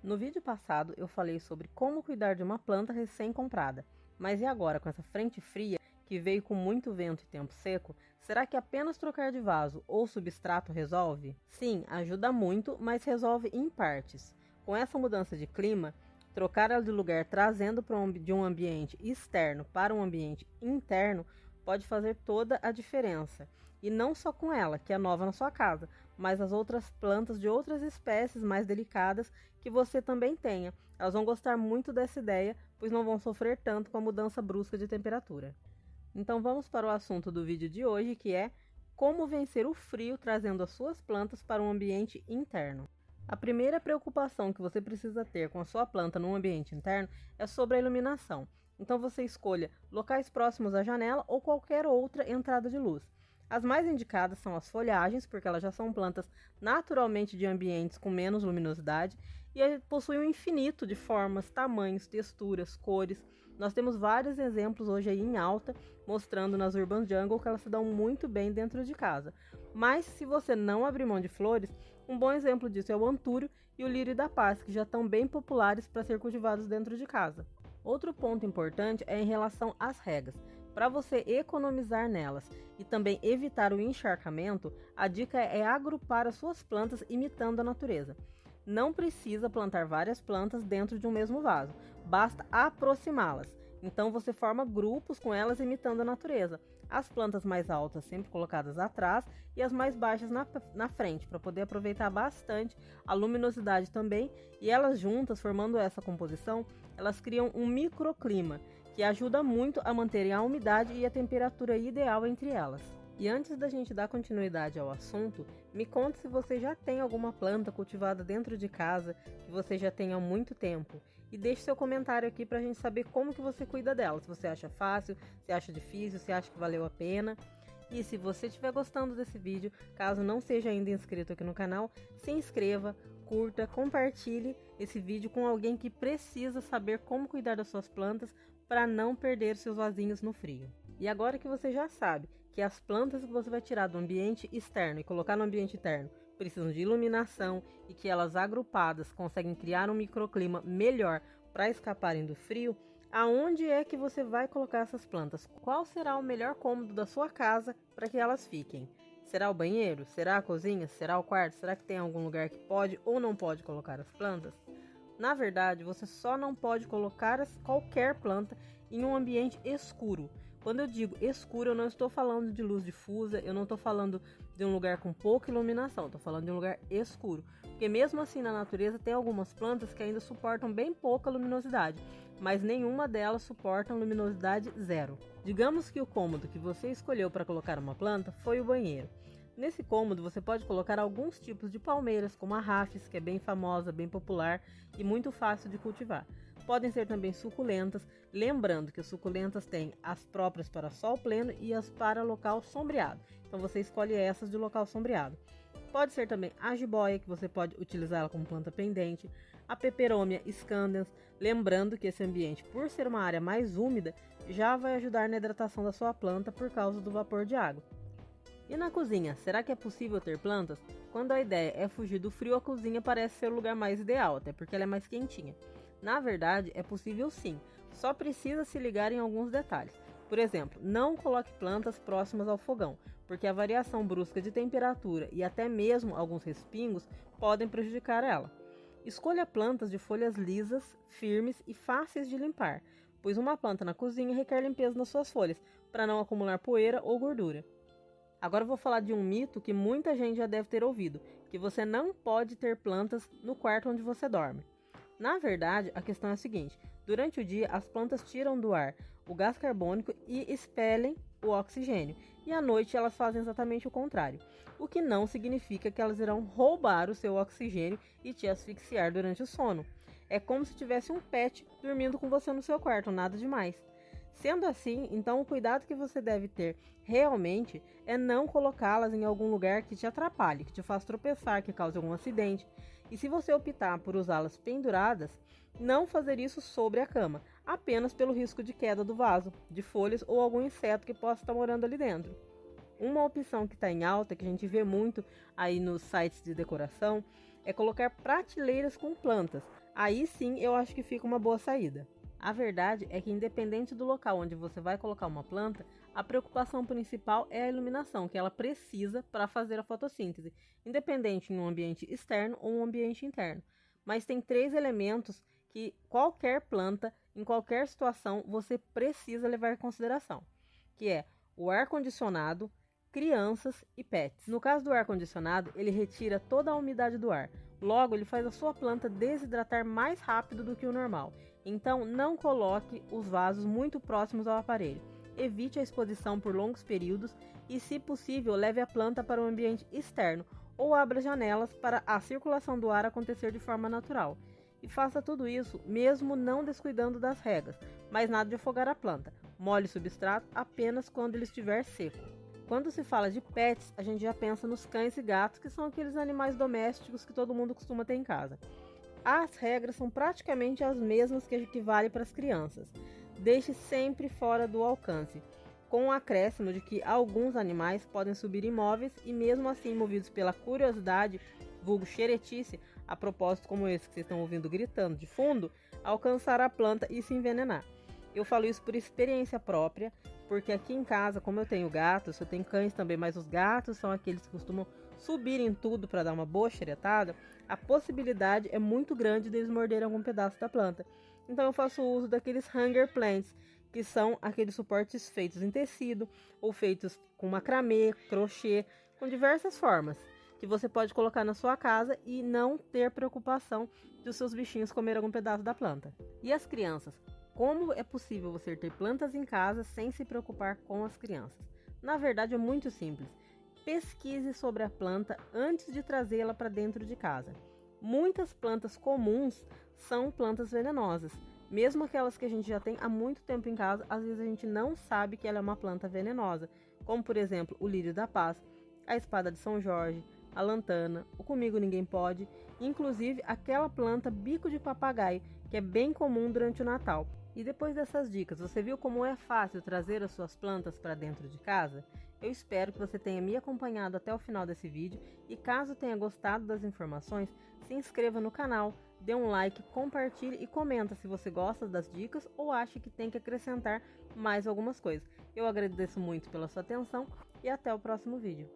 No vídeo passado eu falei sobre como cuidar de uma planta recém-comprada, mas e agora com essa frente fria que veio com muito vento e tempo seco, será que apenas trocar de vaso ou substrato resolve? Sim, ajuda muito, mas resolve em partes. Com essa mudança de clima, trocar ela de lugar trazendo de um ambiente externo para um ambiente interno pode fazer toda a diferença. E não só com ela, que é nova na sua casa, mas as outras plantas de outras espécies mais delicadas que você também tenha. Elas vão gostar muito dessa ideia, pois não vão sofrer tanto com a mudança brusca de temperatura. Então vamos para o assunto do vídeo de hoje, que é como vencer o frio trazendo as suas plantas para um ambiente interno. A primeira preocupação que você precisa ter com a sua planta num ambiente interno é sobre a iluminação. Então você escolha locais próximos à janela ou qualquer outra entrada de luz. As mais indicadas são as folhagens, porque elas já são plantas naturalmente de ambientes com menos luminosidade e possuem um infinito de formas, tamanhos, texturas, cores. Nós temos vários exemplos hoje aí em alta, mostrando nas Urban Jungle que elas se dão muito bem dentro de casa. Mas se você não abrir mão de flores, um bom exemplo disso é o antúrio e o lírio da paz, que já estão bem populares para ser cultivados dentro de casa. Outro ponto importante é em relação às regas. Para você economizar nelas e também evitar o encharcamento, a dica é agrupar as suas plantas imitando a natureza. Não precisa plantar várias plantas dentro de um mesmo vaso, basta aproximá-las. Então você forma grupos com elas imitando a natureza. As plantas mais altas sempre colocadas atrás e as mais baixas na frente, para poder aproveitar bastante a luminosidade também. E elas juntas, formando essa composição, elas criam um microclima, que ajuda muito a manterem a umidade e a temperatura ideal entre elas. E antes da gente dar continuidade ao assunto, me conte se você já tem alguma planta cultivada dentro de casa que você já tem há muito tempo. E deixe seu comentário aqui para a gente saber como que você cuida dela. Se você acha fácil, se acha difícil, se acha que valeu a pena. E se você estiver gostando desse vídeo, caso não seja ainda inscrito aqui no canal, se inscreva, curta, compartilhe esse vídeo com alguém que precisa saber como cuidar das suas plantas para não perder seus vasinhos no frio. E agora que você já sabe que as plantas que você vai tirar do ambiente externo e colocar no ambiente interno precisam de iluminação e que elas agrupadas conseguem criar um microclima melhor para escaparem do frio, aonde é que você vai colocar essas plantas? Qual será o melhor cômodo da sua casa para que elas fiquem? Será o banheiro? Será a cozinha? Será o quarto? Será que tem algum lugar que pode ou não pode colocar as plantas? Na verdade, você só não pode colocar qualquer planta em um ambiente escuro. Quando eu digo escuro, eu não estou falando de luz difusa, eu não estou falando de um lugar com pouca iluminação, estou falando de um lugar escuro. Porque mesmo assim na natureza tem algumas plantas que ainda suportam bem pouca luminosidade, mas nenhuma delas suporta luminosidade zero. Digamos que o cômodo que você escolheu para colocar uma planta foi o banheiro. Nesse cômodo você pode colocar alguns tipos de palmeiras, como a Rafis, que é bem famosa, bem popular e muito fácil de cultivar. Podem ser também suculentas, lembrando que as suculentas têm as próprias para sol pleno e as para local sombreado. Então você escolhe essas de local sombreado. Pode ser também a jiboia, que você pode utilizá-la como planta pendente, a peperomia scandens, lembrando que esse ambiente, por ser uma área mais úmida, já vai ajudar na hidratação da sua planta por causa do vapor de água. E na cozinha, será que é possível ter plantas? Quando a ideia é fugir do frio, a cozinha parece ser o lugar mais ideal, até porque ela é mais quentinha. Na verdade, é possível sim, só precisa se ligar em alguns detalhes. Por exemplo, não coloque plantas próximas ao fogão, porque a variação brusca de temperatura e até mesmo alguns respingos podem prejudicar ela. Escolha plantas de folhas lisas, firmes e fáceis de limpar, pois uma planta na cozinha requer limpeza nas suas folhas, para não acumular poeira ou gordura. Agora eu vou falar de um mito que muita gente já deve ter ouvido, que você não pode ter plantas no quarto onde você dorme. Na verdade, a questão é a seguinte: durante o dia as plantas tiram do ar o gás carbônico e expelem o oxigênio, e à noite elas fazem exatamente o contrário, o que não significa que elas irão roubar o seu oxigênio e te asfixiar durante o sono. É como se tivesse um pet dormindo com você no seu quarto, nada demais. Sendo assim, então o cuidado que você deve ter realmente é não colocá-las em algum lugar que te atrapalhe, que te faça tropeçar, que cause algum acidente. E se você optar por usá-las penduradas, não fazer isso sobre a cama, apenas pelo risco de queda do vaso, de folhas ou algum inseto que possa estar morando ali dentro. Uma opção que está em alta, que a gente vê muito aí nos sites de decoração, é colocar prateleiras com plantas. Aí sim eu acho que fica uma boa saída. A verdade é que, independente do local onde você vai colocar uma planta, a preocupação principal é a iluminação que ela precisa para fazer a fotossíntese, independente em um ambiente externo ou um ambiente interno. Mas tem 3 elementos que qualquer planta, em qualquer situação, você precisa levar em consideração, que é o ar-condicionado, crianças e pets. No caso do ar-condicionado, ele retira toda a umidade do ar. Logo, ele faz a sua planta desidratar mais rápido do que o normal. Então, não coloque os vasos muito próximos ao aparelho. Evite a exposição por longos períodos e, se possível, leve a planta para um ambiente externo ou abra janelas para a circulação do ar acontecer de forma natural. E faça tudo isso mesmo não descuidando das regas, mas nada de afogar a planta. Molhe o substrato apenas quando ele estiver seco. Quando se fala de pets, a gente já pensa nos cães e gatos, que são aqueles animais domésticos que todo mundo costuma ter em casa. As regras são praticamente as mesmas que valem para as crianças. Deixe sempre fora do alcance, com o acréscimo de que alguns animais podem subir imóveis e, mesmo assim, movidos pela curiosidade, vulgo xeretice, a propósito como esse que vocês estão ouvindo gritando de fundo, alcançar a planta e se envenenar. Eu falo isso por experiência própria, porque aqui em casa, como eu tenho gatos, eu tenho cães também, mas os gatos são aqueles que costumam subir em tudo para dar uma boa xeretada, a possibilidade é muito grande deles morderem algum pedaço da planta. Então eu faço uso daqueles hanger plants, que são aqueles suportes feitos em tecido ou feitos com macramê, crochê, com diversas formas, que você pode colocar na sua casa e não ter preocupação de os seus bichinhos comerem algum pedaço da planta. E as crianças? Como é possível você ter plantas em casa sem se preocupar com as crianças? Na verdade, é muito simples. Pesquise sobre a planta antes de trazê-la para dentro de casa. Muitas plantas comuns são plantas venenosas. Mesmo aquelas que a gente já tem há muito tempo em casa, às vezes a gente não sabe que ela é uma planta venenosa. Como, por exemplo, o lírio da paz, a espada de São Jorge, a lantana, o comigo ninguém pode, inclusive aquela planta bico de papagaio, que é bem comum durante o Natal. E depois dessas dicas, você viu como é fácil trazer as suas plantas para dentro de casa? Eu espero que você tenha me acompanhado até o final desse vídeo e, caso tenha gostado das informações, se inscreva no canal, dê um like, compartilhe e comenta se você gosta das dicas ou acha que tem que acrescentar mais algumas coisas. Eu agradeço muito pela sua atenção e até o próximo vídeo.